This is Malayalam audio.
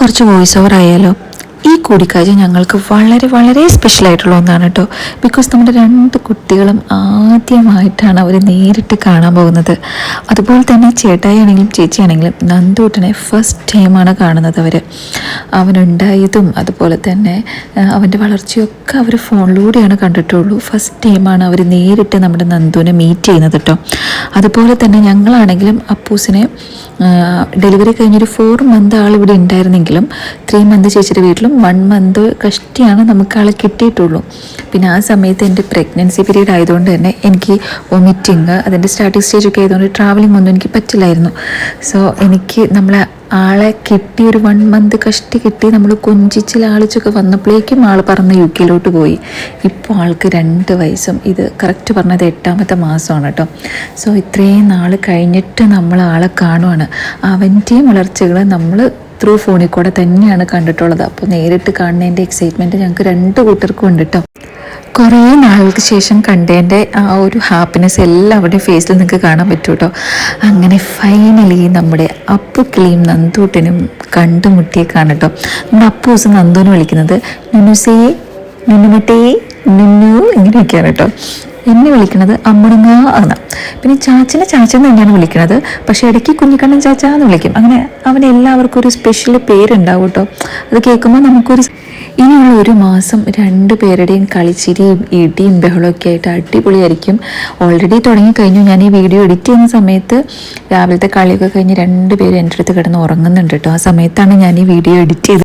കുറച്ച് വോയിസ് ഓവർ ആയാലോ. ഈ കൂടിക്കാഴ്ച ഞങ്ങൾക്ക് വളരെ വളരെ സ്പെഷ്യലായിട്ടുള്ള ഒന്നാണ് കേട്ടോ. ബിക്കോസ് നമ്മുടെ രണ്ട് കുട്ടികളും ആദ്യമായിട്ടാണ് അവർ നേരിട്ട് കാണാൻ പോകുന്നത്. അതുപോലെ തന്നെ ചേട്ടായിയാണെങ്കിലും ചേച്ചിയാണെങ്കിലും നന്ദൂട്ടനെ ഫസ്റ്റ് ടൈമാണ് കാണുന്നത്. അവനുണ്ടായതും അതുപോലെ തന്നെ അവൻ്റെ വളർച്ചയൊക്കെ അവർ ഫോണിലൂടെയാണ് കണ്ടിട്ടുള്ളൂ. ഫസ്റ്റ് ടൈമാണ് അവർ നേരിട്ട് നമ്മുടെ നന്ദുവിനെ മീറ്റ് ചെയ്യുന്നത് കേട്ടോ. അതുപോലെ തന്നെ ഞങ്ങളാണെങ്കിലും അപ്പൂസിനെ ഡെലിവറി കഴിഞ്ഞൊരു 4 മന്ത് ആളിവിടെ ഉണ്ടായിരുന്നെങ്കിലും 3 മന്ത് ചേച്ചിയുടെ വീട്ടിലും 1 മന്ത് കഷ്ടിയാണ് നമുക്ക് ആളെ കിട്ടിയിട്ടുള്ളൂ. പിന്നെ ആ സമയത്ത് എൻ്റെ പ്രഗ്നൻസി പീരീഡ് ആയതുകൊണ്ട് തന്നെ എനിക്ക് വൊമിറ്റിങ് അതിൻ്റെ സ്റ്റാർട്ടിങ് സ്റ്റേജൊക്കെ ആയതുകൊണ്ട് ട്രാവലിംഗ് ഒന്നും എനിക്ക് പറ്റില്ലായിരുന്നു. സോ എനിക്ക് നമ്മളെ ആളെ കിട്ടി ഒരു 1 മന്ത് കഷ്ടി കിട്ടി നമ്മൾ കൊഞ്ചിച്ച് ലാളിച്ചൊക്കെ വന്നപ്പോഴേക്കും ആൾ പറഞ്ഞ് UK പോയി. ഇപ്പോൾ ആൾക്ക് 2 വയസ്സും ഇത് കറക്റ്റ് പറഞ്ഞത് 8ാമത്തെ മാസമാണ് കേട്ടോ. സോ ഇത്രയും നാൾ കഴിഞ്ഞിട്ട് നമ്മൾ ആളെ കാണുവാണ്. അവൻ്റെയും വളർച്ചകൾ നമ്മൾ ത്രൂ ഫോണിൽ കൂടെ തന്നെയാണ് കണ്ടിട്ടുള്ളത്. അപ്പോൾ നേരിട്ട് കാണുന്നതിൻ്റെ എക്സൈറ്റ്മെൻറ്റ് ഞങ്ങൾക്ക് 2 കൂട്ടർക്കും ഉണ്ട് കേട്ടോ. കുറേ നാളുകൾക്ക് ശേഷം കണ്ടതിൻ്റെ ആ ഒരു ഹാപ്പിനെസ് എല്ലാവരുടെയും ഫേസിൽ നിങ്ങൾക്ക് കാണാൻ പറ്റും കേട്ടോ. അങ്ങനെ ഫൈനലി നമ്മുടെ അപ്പുക്കിളിയും നന്ദൂട്ടനും കണ്ടുമുട്ടിയേക്കാണ് കേട്ടോ. നമ്മുടെ അപ്പൂസ് നന്ദുവിനെ വിളിക്കുന്നത് നുനുസേ, നുനുമുട്ടേ, നുന്നു ഇങ്ങനെയൊക്കെയാണ് കേട്ടോ. എന്നെ വിളിക്കുന്നത് അമ്മുണങ്ങ ആണ്. പിന്നെ ചാച്ചനെ ചാച്ചൻ തന്നെയാണ് വിളിക്കുന്നത്. പക്ഷേ ഇടയ്ക്ക് കുഞ്ഞിക്കണ്ണൻ ചാച്ച എന്ന് വിളിക്കും. അങ്ങനെ അവന് എല്ലാവർക്കും ഒരു സ്പെഷ്യൽ പേരുണ്ടാവും കേട്ടോ. അത് കേൾക്കുമ്പോൾ നമുക്കൊരു ഇനിയുള്ള 1 മാസം 2 പേരുടെയും കളിച്ചിരിയും ഇടിയും ബഹളമൊക്കെ ആയിട്ട് അടിപൊളിയായിരിക്കും. ഓൾറെഡി തുടങ്ങിക്കഴിഞ്ഞു. ഞാൻ ഈ വീഡിയോ എഡിറ്റ് ചെയ്യുന്ന സമയത്ത് രാവിലത്തെ കളിയൊക്കെ കഴിഞ്ഞ് 2 പേരും എൻ്റെ അടുത്ത് കിടന്ന് ഉറങ്ങുന്നുണ്ട് കേട്ടോ. ആ സമയത്താണ് ഞാൻ ഈ വീഡിയോ എഡിറ്റ് ചെയ്തത്.